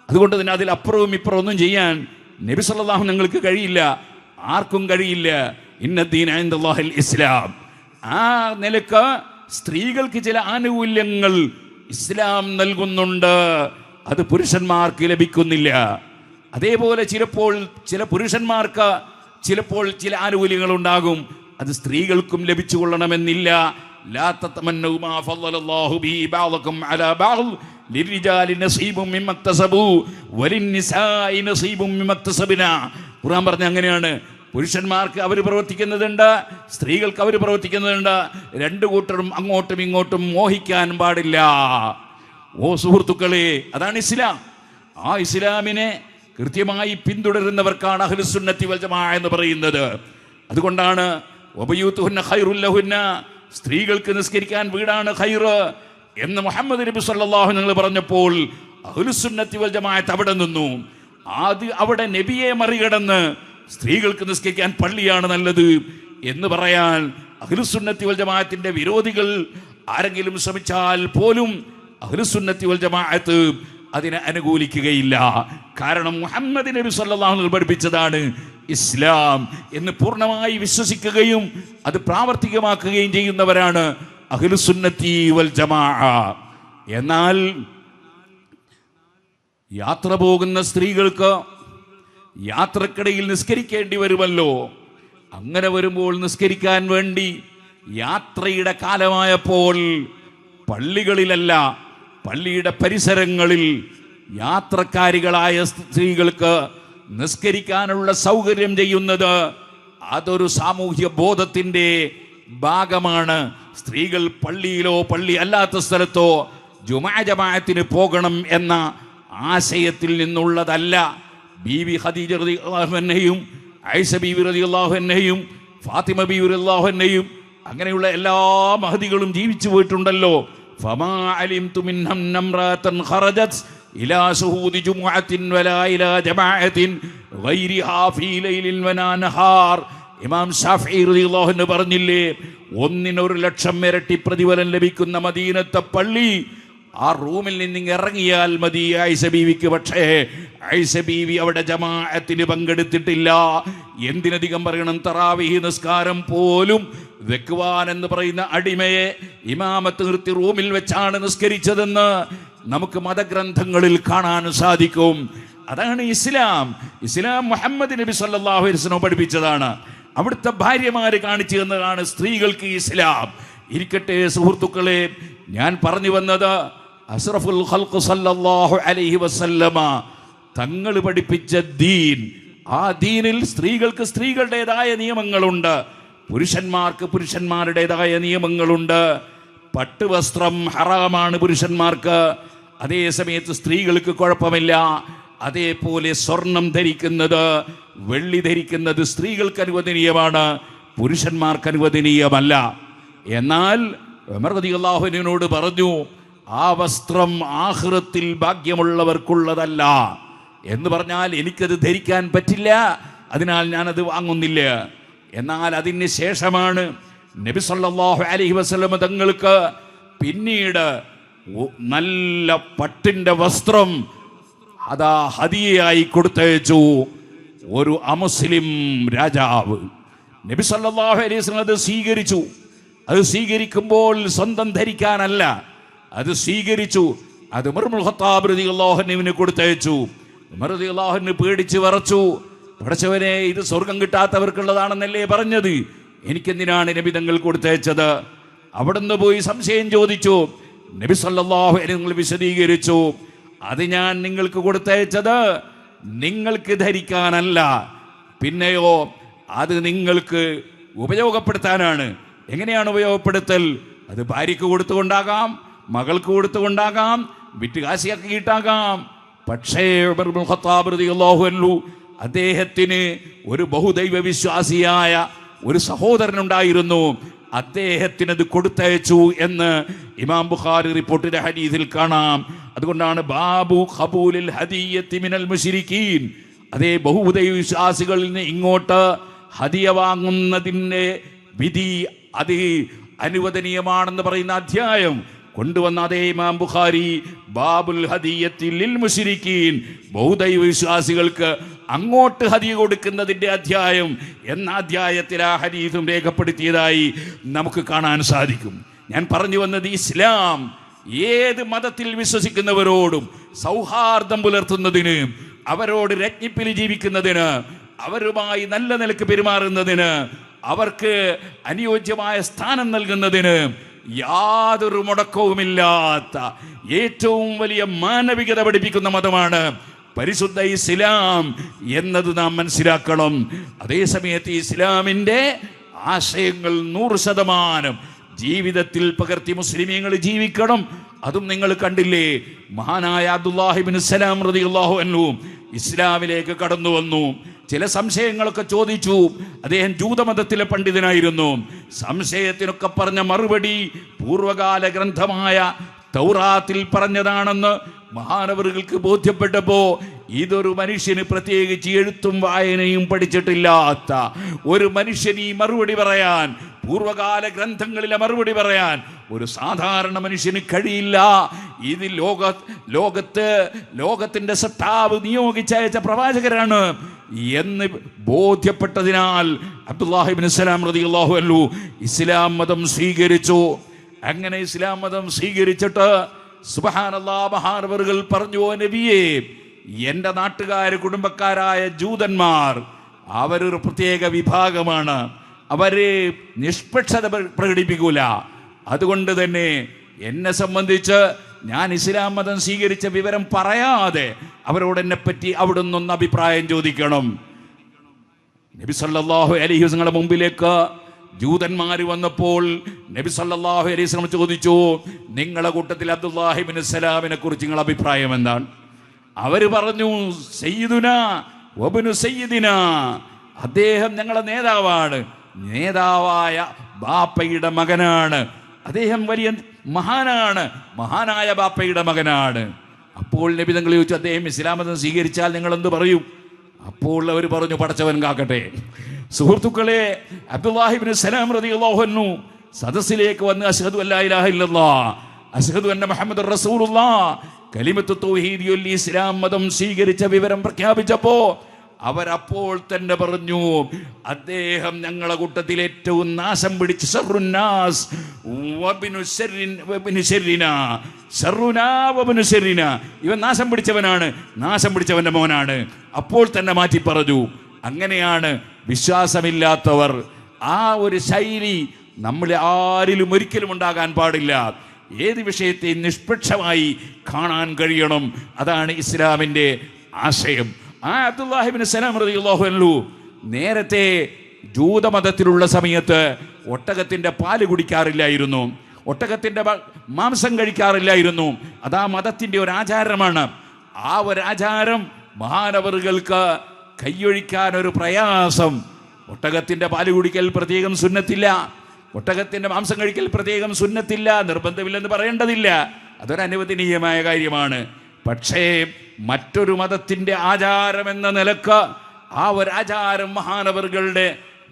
അതുകൊണ്ട് തന്നെ അതിൽ അപ്പുറവും ഇപ്പുറവും ഒന്നും ചെയ്യാൻ നബി സല്ലല്ലാഹു നിങ്ങൾക്ക് കഴിയില്ല, ആർക്കും കഴിയില്ല. ഇന്നദ്ദീന ഇൻദല്ലാഹിൽ ഇസ്ലാം. ആ നിലക്ക് സ്ത്രീകൾക്ക് ചില ആനുകൂല്യങ്ങൾ ഇസ്ലാം നൽകുന്നുണ്ട്, അത് പുരുഷന്മാർക്ക് ലഭിക്കുന്നില്ല. അതേപോലെ ചിലപ്പോൾ ചില പുരുഷന്മാർക്ക് ചിലപ്പോൾ ചില ആനുകൂല്യങ്ങൾ ഉണ്ടാകും, അത് സ്ത്രീകൾക്കും ലഭിച്ചു കൊള്ളണമെന്നില്ല. ലാ തതമന്നൂ മാ ഫളലല്ലാഹു ബിഹി ബഅദകും അലാ ബഅദ് ലിർരിജാലി നസീബും മിമ്മക്തസബു വലിന്നിസാഇ നസീബും മിമ്മക്തസബന. ഖുർആൻ പറഞ്ഞ അങ്ങനെയാണ്. പുരുഷന്മാർക്ക് അവർ പ്രവർത്തിക്കുന്നതുണ്ട്, സ്ത്രീകൾക്ക് അവർ പ്രവർത്തിക്കുന്നതുണ്ട്. 2 കൂട്ടരും അങ്ങോട്ടും ഇങ്ങോട്ടും മോഹിക്കാൻ പാടില്ല. ഓ സുഹൃത്തുക്കളെ, അതാണ് ഇസ്ലാം. ആ ഇസ്ലാമിനെ കൃത്യമായി പിന്തുടരുന്നവർക്കാണ് അഹ്ലുസുന്നത്തി വൽ ജമാഅ എന്ന് പറയുന്നത്. അതുകൊണ്ടാണ് വബയൂതുഹുന്ന ഖൈറുൽ ലഹുന്ന, സ്ത്രീകൾക്ക് നിസ്കരിക്കാൻ വീടാണ് ഖൈറ് എന്ന് മുഹമ്മദ് നബി സല്ലല്ലാഹു അലൈഹി വസല്ലം പറഞ്ഞപ്പോൾ അഹ്ലുസുന്നത്തി വൽ ജമാഅത്ത് അവിടെ നിന്നു. അവിടെ നബിയെ മറികടന്ന് സ്ത്രീകൾക്ക് നിസ്കരിക്കാൻ പള്ളിയാണ് നല്ലത് എന്ന് പറയാൻ അഹ്ലുസുന്നത്തി വൽ ജമാഅത്തിന്റെ വിരോധികൾ ആരെങ്കിലും ശ്രമിച്ചാൽ പോലും അഹ്ലുസുന്നത്തി വൽ ജമാഅത്ത് അതിനെ അനുകൂലിക്കുകയില്ല. കാരണം മുഹമ്മദ് നബി സല്ലല്ലാഹു അലൈഹി വസല്ലം പഠിപ്പിച്ചതാണ് ഇസ്ലാം എന്ന് പൂർണ്ണമായി വിശ്വസിക്കുകയും അത് പ്രാവർത്തികമാക്കുകയും ചെയ്യുന്നവരാണ് അഹ്ലുസുന്നത്തി വൽ ജമാഅ. എന്നാൽ യാത്ര പോകുന്ന സ്ത്രീകൾക്ക് യാത്രക്കിടയിൽ നിസ്കരിക്കേണ്ടി വരുമല്ലോ. അങ്ങനെ വരുമ്പോൾ നിസ്കരിക്കാൻ വേണ്ടി യാത്രയുടെ കാലമായപ്പോൾ പള്ളികളിലല്ല, പള്ളിയുടെ പരിസരങ്ങളിൽ യാത്രക്കാരികളായ സ്ത്രീകൾക്ക് നിസ്കരിക്കാനുള്ള സൗകര്യം ചെയ്യുന്നത് അതൊരു സാമൂഹ്യ ബോധത്തിൻ്റെ ഭാഗമാണ്. സ്ത്രീകൾ പള്ളിയിലോ പള്ളി അല്ലാത്ത സ്ഥലത്തോ ജുമാ ജമാഅത്തിന് പോകണം എന്ന ആശയത്തിൽ നിന്നുള്ളതല്ല. ബീവി ഖദീജ റളിയല്ലാഹു അൻഹയും ആയിഷ ബീവി റളിയല്ലാഹു അൻഹയും ഫാത്തിമ ബീവി റളിയല്ലാഹു അൻഹയും അങ്ങനെയുള്ള എല്ലാ മഹദികളും ജീവിച്ചു പോയിട്ടുണ്ടല്ലോ. ഫമാ അലിംതു മിൻഹം നംറാതൻ ഖറജത് ഇലാ ശുഹൂദി ജുമുഅത്തിൻ വലാ ഇലാ ജമാഅത്തിൻ ഗൈരിഹാ ഫീ ലൈലിൻ വലാ നഹാർ. ഇമാം ശാഫിഈ റളിയല്ലാഹു അൻഹു പറഞ്ഞില്ലേ, 1,00,000 ഇരട്ടി പ്രതിഫലം ലഭിക്കുന്ന മദീനത്തെ പള്ളി, ആ റൂമിൽ നിന്ന് ഇറങ്ങിയാൽ മതി ആയിഷ ബീവിക്ക്. പക്ഷേ ആയിഷ ബീവി അവിടെ ജമാഅത്തിന് പങ്കെടുത്തിട്ടില്ല. എന്തിനധികം പറയണം, തറാവീഹ് നിസ്കാരം പോലും ദക്വാൻ എന്ന് പറയുന്ന അടിമയെ ഇമാമത്ത് നിർത്തി റൂമിൽ വെച്ചാണ് നിസ്കരിച്ചതെന്ന് നമുക്ക് മതഗ്രന്ഥങ്ങളിൽ കാണാൻ സാധിക്കും. അതാണ് ഇസ്ലാം. ഇസ്ലാം മുഹമ്മദ് നബി സല്ലല്ലാഹു അലൈഹി വസല്ലം പഠിപ്പിച്ചതാണ്. അവിടുത്തെ ഭാര്യമാര് കാണിച്ചു തന്നതാണ് സ്ത്രീകൾക്ക് ഇസ്ലാം. ഇരിക്കട്ടെ സുഹൃത്തുക്കളെ, ഞാൻ പറഞ്ഞു വന്നത് അഷ്റഫുൽ ഖൽഖ് സല്ലല്ലാഹു അലൈഹി വസല്ലമ തങ്ങൾ പഠിപ്പിച്ച ദീൻ, ആ ദീനിൽ സ്ത്രീകൾക്ക് സ്ത്രീകളുടേതായ നിയമങ്ങളുണ്ട്, പുരുഷന്മാർക്ക് പുരുഷന്മാരുടേതായ നിയമങ്ങളുണ്ട്. പട്ടുവസ്ത്രം ഹറാമാണ് പുരുഷന്മാർക്ക്, അതേ സമയത്ത് സ്ത്രീകൾക്ക് കുഴപ്പമില്ല. അതേപോലെ സ്വർണം ധരിക്കുന്നത്, വെള്ളി ധരിക്കുന്നത് സ്ത്രീകൾക്ക് അനുവദനീയമാണ്, പുരുഷന്മാർക്ക് അനുവദനീയമല്ല. എന്നാൽ ഉമർ റളിയല്ലാഹു അൻഹുവിനോട് പറഞ്ഞു, ആ വസ്ത്രം ആഖിറത്തിൽ ഭാഗ്യമുള്ളവർക്കുള്ളതല്ല എന്ന് പറഞ്ഞാൽ എനിക്കത് ധരിക്കാൻ പറ്റില്ല, അതിനാൽ ഞാനത് വാങ്ങുന്നില്ല. എന്നാൽ അതിന് ശേഷമാണ് നബി സല്ലല്ലാഹു അലൈഹി വസല്ലം തങ്ങൾക്ക് പിന്നീട് നല്ല പട്ടിൻ്റെ വസ്ത്രം അതാ ഹദിയയായി കൊടുത്തയച്ചു ഒരു അമുസ്ലിം രാജാവ്. നബി സല്ലല്ലാഹു അലൈഹി വസല്ലം അത് സ്വീകരിച്ചു. അത് സ്വീകരിക്കുമ്പോൾ സ്വന്തം ധരിക്കാനല്ല, അത് സ്വീകരിച്ചു. അത് ഉമർ ഇബ്നുൽ ഖത്താബ് റളിയല്ലാഹു അൻഹുവിന് കൊടുത്തയച്ചു. ഉമർ റളിയല്ലാഹു അൻഹു പേടിച്ച് വിറച്ചു. പടച്ചവനെ, ഇത് സ്വർഗം കിട്ടാത്തവർക്കുള്ളതാണെന്നല്ലേ പറഞ്ഞത്, എനിക്കെന്തിനാണ് നബി തങ്ങൾ കൊടുത്തയച്ചത്? അവിടുന്ന് പോയി സംശയം ചോദിച്ചു. നബി സല്ലല്ലാഹു അലൈഹി വസല്ലം വിശദീകരിച്ചു, അത് ഞാൻ നിങ്ങൾക്ക് കൊടുത്തയച്ചത് നിങ്ങൾക്ക് ധരിക്കാനല്ല, പിന്നെയോ അത് നിങ്ങൾക്ക് ഉപയോഗപ്പെടുത്താനാണ്. എങ്ങനെയാണ് ഉപയോഗപ്പെടുത്തൽ? അത് ഭാര്യയ്ക്ക് കൊടുത്തുകൊണ്ടാകാം, മകൾക്ക് കൊടുത്തുകൊണ്ടാകാം, വിറ്റുകാശിയാക്കിയിട്ടാകാം. പക്ഷേ ഉമർ ഇബ്നുൽ ഖത്താബ് റളിയല്ലാഹു അൻഹു അദ്ദേഹത്തിന് ഒരു ബഹുദൈവ വിശ്വാസിയായ ഒരു സഹോദരനുണ്ടായിരുന്നു. അദ്ദേഹത്തിനത് കൊടുത്തയച്ചു എന്ന് ഇമാം ബുഖാരി റിപ്പോർട്ടിന്റെ ഹദീസിൽ കാണാം. അതുകൊണ്ടാണ് ബാബു ഖബൂലിൽ ഹദിയത്തി മിനൽ മുശ്രിക്കീൻ, അതേ ബഹുദൈവ വിശ്വാസികളിൽ നിന്ന് ഇങ്ങോട്ട് ഹദിയ വാങ്ങുന്നതിൻ്റെ വിധി അത് അനുവദനീയമാണെന്ന് പറയുന്ന അധ്യായം കൊണ്ടുവന്ന അതേ ഇമാം ബുഖാരി ബാബുൽ ഹദിയത്തി ലിൽ മുശ്രിക്കീൻ, ബഹുദൈവ വിശ്വാസികൾക്ക് അങ്ങോട്ട് ഹദിയ കൊടുക്കുന്നതിൻ്റെ അധ്യായം എന്ന അധ്യായത്തിൽ ആ ഹദീസും രേഖപ്പെടുത്തിയതായി നമുക്ക് കാണാൻ സാധിക്കും. ഞാൻ പറഞ്ഞു വന്നത്, ഇസ്ലാം ഏത് മതത്തിൽ വിശ്വസിക്കുന്നവരോടും സൗഹാർദ്ദം പുലർത്തുന്നതിന്, അവരോട് രജ്ഞിപ്പിൽ ജീവിക്കുന്നതിന്, അവരുമായി നല്ല നിലക്ക് പെരുമാറുന്നതിന്, അവർക്ക് അനുയോജ്യമായ സ്ഥാനം നൽകുന്നതിന് യാതൊരു മുടക്കവുമില്ലാത്ത ഏറ്റവും വലിയ മാനവികത പഠിപ്പിക്കുന്ന മതമാണ് പരിശുദ്ധ ഇസ്ലാം എന്നത് നാം മനസ്സിലാക്കണം. അതേസമയത്ത് ഇസ്ലാമിൻ്റെ ആശയങ്ങൾ 100% ജീവിതത്തിൽ പകർത്തി മുസ്ലിമീങ്ങൾ ജീവിക്കണം. അതും നിങ്ങൾ കണ്ടില്ലേ, മഹാനായ അബ്ദുല്ലാഹി ഇബ്നു സലാം റളിയല്ലാഹു അൻഹു ഇസ്ലാമിലേക്ക് കടന്നു വന്നു. ചില സംശയങ്ങളൊക്കെ ചോദിച്ചു. അദ്ദേഹം ജൂതമതത്തിലെ പണ്ഡിതനായിരുന്നു. സംശയത്തിനൊക്കെ പറഞ്ഞ മറുപടി പൂർവകാല ഗ്രന്ഥമായ തൗറാത്തിൽ പറഞ്ഞതാണെന്ന് മഹാനവറുകൾക്ക് ബോധ്യപ്പെട്ടപ്പോ, ഇതൊരു മനുഷ്യന് പ്രത്യേകിച്ച് എഴുത്തും വായനയും പഠിച്ചിട്ടില്ലാത്ത ഒരു മനുഷ്യന് ഈ മറുപടി പറയാൻ, പൂർവകാല ഗ്രന്ഥങ്ങളിലെ മറുപടി പറയാൻ ഒരു സാധാരണ മനുഷ്യന് കഴിയില്ല. ഇത് ലോകത്തിന്റെ സത്താവ് നിയോഗിച്ചയച്ച പ്രവാചകരാണ് എന്ന് ബോധ്യപ്പെട്ടതിനാൽ അബ്ദുല്ലാഹി ഇബ്നു സലാം റളിയല്ലാഹു അൻഹു ഇസ്ലാം മതം സ്വീകരിച്ചു. അങ്ങനെ ഇസ്ലാം മതം സ്വീകരിച്ചിട്ട് സുബ്ഹാനല്ലാഹ്, മഹാനവറുകൾ പറഞ്ഞു, ഓ നബിയേ, എൻ്റെ നാട്ടുകാര് കുടുംബക്കാരായ ജൂതന്മാർ അവരൊരു പ്രത്യേക വിഭാഗമാണ്, അവര് നിഷ്പക്ഷത പ്രകടിപ്പിക്കൂല. അതുകൊണ്ട് തന്നെ എന്നെ സംബന്ധിച്ച് ഞാൻ ഇസ്ലാം മതം സ്വീകരിച്ച വിവരം പറയാതെ അവരോട് എന്നെ പറ്റി അവിടുന്ന് ഒന്ന് അഭിപ്രായം ചോദിക്കണം. നബി സല്ലല്ലാഹു അലൈഹി വസല്ലം മുമ്പിലേക്ക് ജൂതന്മാർ വന്നപ്പോൾ നബി സല്ലല്ലാഹു അലൈഹി വസല്ലം ചോദിച്ചു, നിങ്ങളുടെ കൂട്ടത്തിൽ അബ്ദുല്ലാഹി ഇബ്നു സലാമിനെ കുറിച്ച് നിങ്ങളുടെ അഭിപ്രായം എന്താണ്? അവര് പറഞ്ഞു, സയ്യിദുനാ വബ്നു സയ്യിദിനാ, അദ്ദേഹം ഞങ്ങളുടെ നേതാവാണ്, നേതാവായ ബാപ്പയുടെ മകനാണ്, അദ്ദേഹം വലിയ മഹാനാണ്, മഹാനായ ബാപ്പയുടെ മകനാണ്. അപ്പോൾ നബി തങ്ങൾ ചോദിച്ചു, അദ്ദേഹം ഇസ്ലാം മതം സ്വീകരിച്ചാൽ നിങ്ങൾ എന്ത് പറയും? അപ്പോൾ അവർ പറഞ്ഞു, പടച്ചവൻ കാക്കട്ടെ. സുഹൃത്തുക്കളെ, അബ്ദുല്ലാഹി ഇബ്നു സലാം റളിയല്ലാഹു അൻഹു സദസ്സിലേക്ക് വന്ന് അശ്ഹദു അല്ലാ ഇലാഹ ഇല്ലല്ലാഹ് അശ്ഹദു അന്ന മുഹമ്മദുർ റസൂലുള്ളാഹ് കലിമത്തു തൗഹീദ് ഇസ്ലാം മതം സ്വീകരിച്ച വിവരം പ്രഖ്യാപിച്ചപ്പോ അവരപ്പോൾ തന്നെ പറഞ്ഞു, അദ്ദേഹം ഞങ്ങളുടെ കൂട്ടത്തിൽ ഏറ്റവും നാശം പിടിച്ച് ഇവൻ നാശം പിടിച്ചവനാണ്, നാശം പിടിച്ചവന്റെ മോനാണ്. അപ്പോൾ തന്നെ മാറ്റി പറഞ്ഞു. അങ്ങനെയാണ് വിശ്വാസമില്ലാത്തവർ, ആ ഒരു ശൈലി നമ്മൾ ആരിലും ഒരിക്കലും ഉണ്ടാകാൻ പാടില്ല. ഏത് വിഷയത്തെയും നിഷ്പക്ഷമായി കാണാൻ കഴിയണം. അതാണ് ഇസ്ലാമിൻ്റെ ആശയം. ആ അബ്ദുല്ലാഹി ഇബ്നു സലാം റളിയല്ലാഹു അൻഹു നേരത്തെ ജൂതമതത്തിലുള്ള സമയത്ത് ഒട്ടകത്തിൻ്റെ പാല് കുടിക്കാറില്ലായിരുന്നു, ഒട്ടകത്തിൻ്റെ മാംസം കഴിക്കാറില്ലായിരുന്നു. അതാ മതത്തിൻ്റെ ഒരു ആചാരമാണ്. ആ ഒരു ആചാരം മഹാനവറുകൾക്ക് കൈയൊഴിക്കാൻ ഒരു പ്രയാസം. ഒട്ടകത്തിൻ്റെ പാല് കുടിക്കൽ പ്രത്യേകം സുന്നത്തില്ല, ഒട്ടകത്തിൻ്റെ മാംസം കഴിക്കൽ പ്രത്യേകം സുന്നത്തില്ല, നിർബന്ധമില്ലെന്ന് പറയേണ്ടതില്ല, അതൊരനുവദനീയമായ കാര്യമാണ്. പക്ഷേ മറ്റൊരു മതത്തിൻ്റെ ആചാരം എന്ന നിലക്ക് ആ ഒരാചാരം മഹാനവറുകളുടെ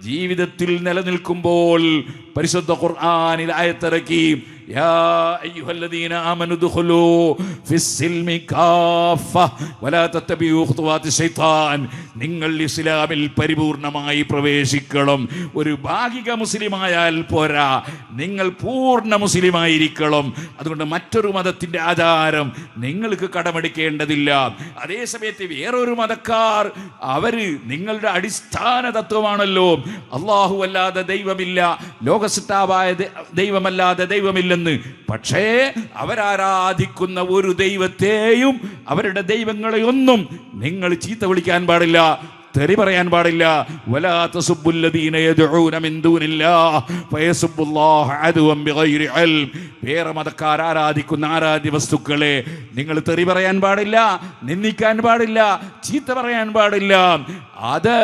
ജീവിതത്തിൽ നിലനിൽക്കുമ്പോൾ പരിശുദ്ധ ഖുർആനിൽ ആയത്തിറക്കി, യാ അയ്യുഹല്ലദീന ആമനു ദുഖുലൂ ഫിസ്സിൽമി കാഫ വലാ തത്തബിഉ ഖുതുവാതി ശൈത്താൻ. നിങ്ങൾ ഇസ്ലാമിൽ പരിപൂർണമായി പ്രവേശിക്കണം. ഒരു ഭാഗിക മുസ്ലിമായാൽ പോരാ, നിങ്ങൾ പൂർണ്ണ മുസ്ലിമായിരിക്കണം. അതുകൊണ്ട് മറ്റൊരു മതത്തിൻ്റെ ആചാരം നിങ്ങൾക്ക് കടമെടുക്കേണ്ടതില്ല. അതേസമയത്ത് വേറൊരു മതക്കാർ അവര് നിങ്ങളുടെ അടിസ്ഥാന തത്വമാണല്ലോ, അല്ലാഹു അല്ലാതെ ദൈവമില്ല, ലോകസൃഷ്ടാവായ ദൈവമല്ലാതെ ദൈവമില്ലെന്ന്. പക്ഷേ അവരാരാധിക്കുന്ന ഒരു ദൈവത്തെയും അവരുടെ ദൈവങ്ങളെയൊന്നും നിങ്ങൾ ചീത്ത വിളിക്കാൻ പാടില്ല, തെറി പറയാൻ പാടില്ല. വലാ തസുബ്ബുല്ലദീന യദ്ഊന മിൻ ദൂനില്ലാഹ് ഫയസുബ്ബുല്ലാഹ അദുവൻ ബിഗൈരി ഇൽം. വേറെ മതക്കാർ ആരാധിക്കുന്ന ആരാധ്യ വസ്തുക്കളെ നിങ്ങൾ തെറി പറയാൻ പാടില്ല, നിന്ദിക്കാൻ പാടില്ല, ചീത്ത പറയാൻ പാടില്ല. അത്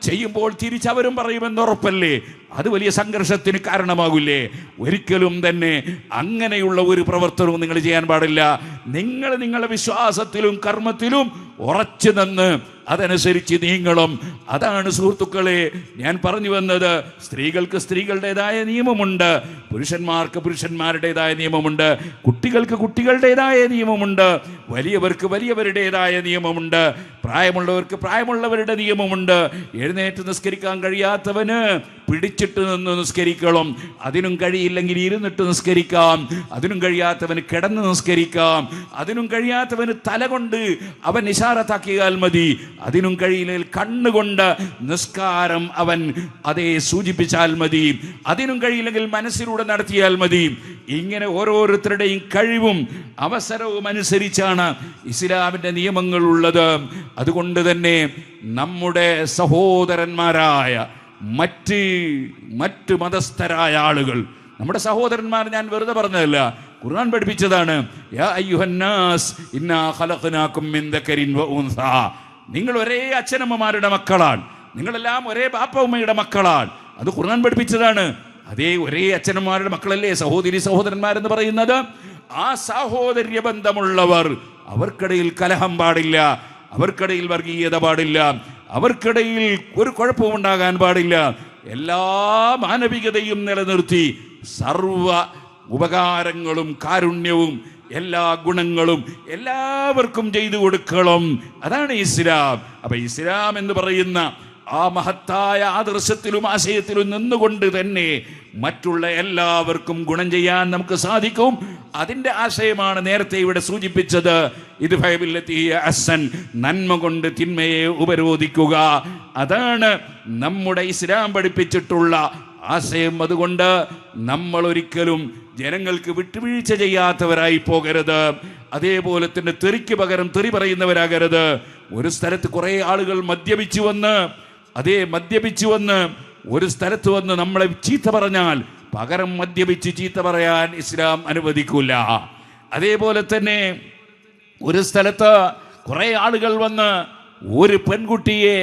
ചെയ്യുമ്പോൾ തിരിച്ചവരും പറയുമെന്ന് ഉറപ്പല്ലേ? അത് വലിയ സംഘർഷത്തിന് കാരണമാകില്ലേ? ഒരിക്കലും തന്നെ അങ്ങനെയുള്ള ഒരു പ്രവർത്തനവും നിങ്ങൾ ചെയ്യാൻ പാടില്ല. നിങ്ങൾ നിങ്ങളുടെ വിശ്വാസത്തിലും കർമ്മത്തിലും ഉറച്ചു നിന്ന് അതനുസരിച്ച് നീങ്ങണം. അതാണ് സുഹൃത്തുക്കളെ ഞാൻ പറഞ്ഞു വന്നത്. സ്ത്രീകൾക്ക് സ്ത്രീകളുടേതായ നിയമമുണ്ട്, പുരുഷന്മാർക്ക് പുരുഷന്മാരുടേതായ നിയമമുണ്ട്, കുട്ടികൾക്ക് കുട്ടികളുടേതായ നിയമമുണ്ട്, വലിയവർക്ക് വലിയവരുടേതായ നിയമമുണ്ട്, പ്രായമുള്ളവർക്ക് പ്രായമുള്ളവരുടെ നിയമമുണ്ട്. എഴുന്നേറ്റ് നിസ്കരിക്കാൻ കഴിയാത്തവന് പിടിച്ചിട്ട് നിന്ന് നിസ്കരിക്കണം, അതിനും കഴിയില്ലെങ്കിൽ ഇരുന്നിട്ട് നിസ്കരിക്കാം, അതിനും കഴിയാത്തവന് കിടന്ന് നിസ്കരിക്കാം, അതിനും കഴിയാത്തവന് തല കൊണ്ട് അവൻ ഇശാറത്താക്കിയാൽ മതി, അതിനും കഴിയില്ലെങ്കിൽ കണ്ണുകൊണ്ട് നിസ്കാരം അവൻ അതേ സൂചിപ്പിച്ചാൽ മതി, അതിനും കഴിയില്ലെങ്കിൽ മനസ്സിലൂടെ നടത്തിയാൽ മതി. ഇങ്ങനെ ഓരോരുത്തരുടെയും കഴിവും അവസരവും അനുസരിച്ചാണ് ഇസ്ലാമിൻ്റെ നിയമങ്ങൾ ഉള്ളത്. അതുകൊണ്ട് തന്നെ നമ്മുടെ സഹോദരന്മാരായ മറ്റ് മതസ്ഥരായ ആളുകൾ, നമ്മുടെ സഹോദരന്മാർ, ഞാൻ വെറുതെ പറഞ്ഞതല്ല, ഖുർആൻ പഠിപ്പിച്ചതാണ്. യാ അയ്യുഹന്നാസ് ഇന്നാ ഖലഖനാകും മിൻ ദക്കരിൻ വ ഉൻസാ. നിങ്ങൾ ഒരേ അച്ഛനമ്മമാരുടെ മക്കളാണ്, നിങ്ങളെല്ലാം ഒരേ ബാപ്പ ഉമ്മയുടെ മക്കളാണ്. അത് ഖുർആൻ പഠിപ്പിച്ചതാണ്. അതേ ഒരേ അച്ഛനമ്മമാരുടെ മക്കളല്ലേ സഹോദരി സഹോദരന്മാരെന്ന് പറയുന്നത്? ആ സാഹോദര്യ ബന്ധമുള്ളവർ, അവർക്കിടയിൽ കലഹം പാടില്ല, അവർക്കിടയിൽ വർഗീയത പാടില്ല, അവർക്കിടയിൽ ഒരു കുഴപ്പവും ഉണ്ടാകാൻ പാടില്ല. എല്ലാ മാനവികതയും നിലനിർത്തി സർവ ഉപകാരങ്ങളും കാരുണ്യവും എല്ലാ ഗുണങ്ങളും എല്ലാവർക്കും ചെയ്തു കൊടുക്കണം. അതാണ് ഇസ്ലാം. അപ്പൊ ഇസ്ലാം എന്ന് പറയുന്ന ആ മഹത്തായ ആദർശത്തിലും ആശയത്തിലും നിന്നുകൊണ്ട് തന്നെ മറ്റുള്ള എല്ലാവർക്കും ഗുണം ചെയ്യാൻ നമുക്ക് സാധിക്കും. അതിൻ്റെ ആശയമാണ് നേരത്തെ ഇവിടെ സൂചിപ്പിച്ചത്. ഇത് അഹ്സൻ, നന്മ കൊണ്ട് തിന്മയെ ഉപരോധിക്കുക. അതാണ് നമ്മുടെ ഇസ്ലാം പഠിപ്പിച്ചിട്ടുള്ള ആശയം. അതുകൊണ്ട് നമ്മൾ ഒരിക്കലും ജനങ്ങൾക്ക് വിട്ടുവീഴ്ച ചെയ്യാത്തവരായി പോകരുത്. അതേപോലെ തന്നെ തെറിക്ക് പകരം തെറി പറയുന്നവരാകരുത്. ഒരു സ്ഥലത്ത് കുറേ ആളുകൾ മദ്യപിച്ചു വന്ന് ഒരു സ്ഥലത്ത് വന്ന് നമ്മളെ ചീത്ത പറഞ്ഞാൽ പകരം മദ്യപിച്ച് ചീത്ത പറയാൻ ഇസ്ലാം അനുവദിക്കില്ല. അതേപോലെ തന്നെ ഒരു സ്ഥലത്ത് കുറേ ആളുകൾ വന്ന് ഒരു പെൺകുട്ടിയെ,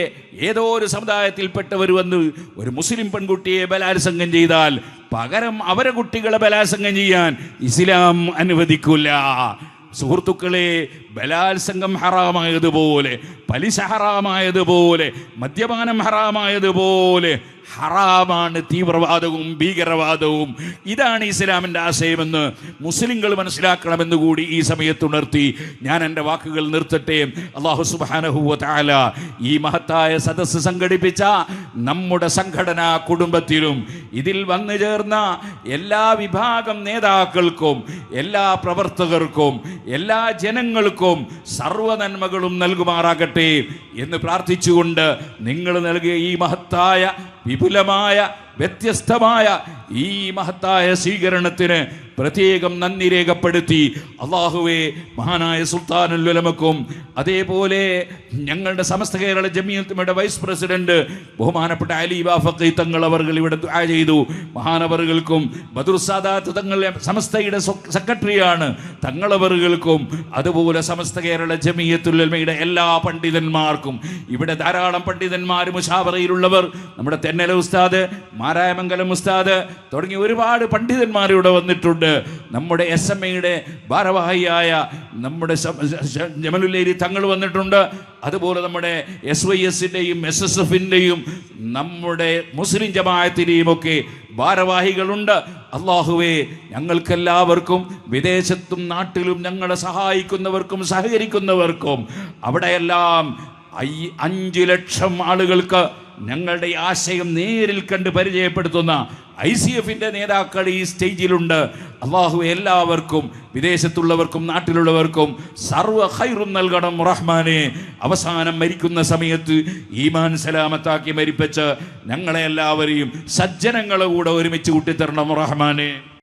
ഏതോ ഒരു സമുദായത്തിൽപ്പെട്ടവർ വന്ന് ഒരു മുസ്ലിം പെൺകുട്ടിയെ ബലാത്സംഗം ചെയ്താൽ പകരം അവരെ കുട്ടികളെ ബലാത്സംഗം ചെയ്യാൻ ഇസ്ലാം അനുവദിക്കില്ല. സുഹൃത്തുക്കളെ, ബലാത്സംഗം ഹറാമായതുപോലെ, പലിശ ഹറാമായതുപോലെ, മദ്യപാനം ഹറാമായതുപോലെ ഹറാമാണ് തീവ്രവാദവും ഭീകരവാദവും. ഇതാണ് ഇസ്ലാമിൻ്റെ ആശയമെന്ന് മുസ്ലിങ്ങൾ മനസ്സിലാക്കണമെന്ന് കൂടി ഈ സമയത്ത് ഉണർത്തി ഞാൻ എൻ്റെ വാക്കുകൾ നിർത്തട്ടെ. അല്ലാഹു സുബ്ഹാനഹു വ തആല ഈ മഹത്തായ സദസ്സ് സംഘടിപ്പിച്ച നമ്മുടെ സംഘടനാ കുടുംബത്തിലും ഇതിൽ വന്നു ചേർന്ന എല്ലാ വിഭാഗം നേതാക്കൾക്കും, എല്ലാ പ്രവർത്തകർക്കും, എല്ലാ ജനങ്ങൾക്കും സർവ്വ നന്മകളും നൽകുമാറാകട്ടെ എന്ന് പ്രാർത്ഥിച്ചുകൊണ്ട് നിങ്ങൾ നൽകിയ ഈ മഹത്തായ വിപുലമായ വ്യത്യസ്തമായ ഈ മഹത്തായ സ്വീകരണത്തിന് പ്രത്യേകം നന്ദി രേഖപ്പെടുത്തി അള്ളാഹുവേ മഹാനായ സുൽത്താനുൽ ഉലമക്കും അതേപോലെ ഞങ്ങളുടെ സമസ്ത കേരള ജമിയത്തുയുടെ വൈസ് പ്രസിഡന്റ് ബഹുമാനപ്പെട്ട അലി ബാഫഖി തങ്ങൾ അവർ ഇവിടെ ദുആ ചെയ്തു. മഹാനവറുകൾക്കും ബദർ സാദാത്ത് തങ്ങളുടെ സമസ്തയുടെ സെക്രട്ടറിയാണ് തങ്ങളവറുകൾക്കും അതുപോലെ സമസ്ത കേരള ജമിയത്തുൽ ഉലമയുടെ എല്ലാ പണ്ഡിതന്മാർക്കും ഇവിടെ ധാരാളം പണ്ഡിതന്മാർ മുശാവറയിലുള്ളവർ നമ്മുടെ തെന്നല ഉസ്താദ്, മാരായമംഗലം ഉസ്താദ് തുടങ്ങി ഒരുപാട് പണ്ഡിതന്മാർ ഇവിടെ വന്നിട്ടുണ്ട്. നമ്മുടെ SMAയുടെ ഭാരവാഹിയായ നമ്മുടെ ജമലുല്ലൈലി തങ്ങൾ വന്നിട്ടുണ്ട്. അതുപോലെ നമ്മുടെ SYSന്റെയും SSFന്റെയും നമ്മുടെ മുസ്ലിം ജമാഅത്തിന്റെയും ഒക്കെ ഭാരവാഹികളുണ്ട്. അള്ളാഹുവേ ഞങ്ങൾക്കെല്ലാവർക്കും വിദേശത്തും നാട്ടിലും ഞങ്ങളെ സഹായിക്കുന്നവർക്കും സഹകരിക്കുന്നവർക്കും അവിടെയെല്ലാം 5 ലക്ഷം ആളുകൾക്ക് ഞങ്ങളുടെ ആശയം നേരിൽ കണ്ട് പരിചയപ്പെടുത്തുന്ന ICFന്റെ നേതാക്കൾ ഈ സ്റ്റേജിലുണ്ട്. അള്ളാഹു എല്ലാവർക്കും വിദേശത്തുള്ളവർക്കും നാട്ടിലുള്ളവർക്കും സർവ്വ ഖൈറും നൽകണം റഹ്മാനെ. അവസാനം മരിക്കുന്ന സമയത്ത് ഈമാൻ സലാമത്താക്കി മരിപ്പിച്ച് ഞങ്ങളെ എല്ലാവരെയും സജ്ജനങ്ങളെ കൂടെ ഒരുമിച്ച് കൂട്ടിത്തരണം റഹ്മാനെ.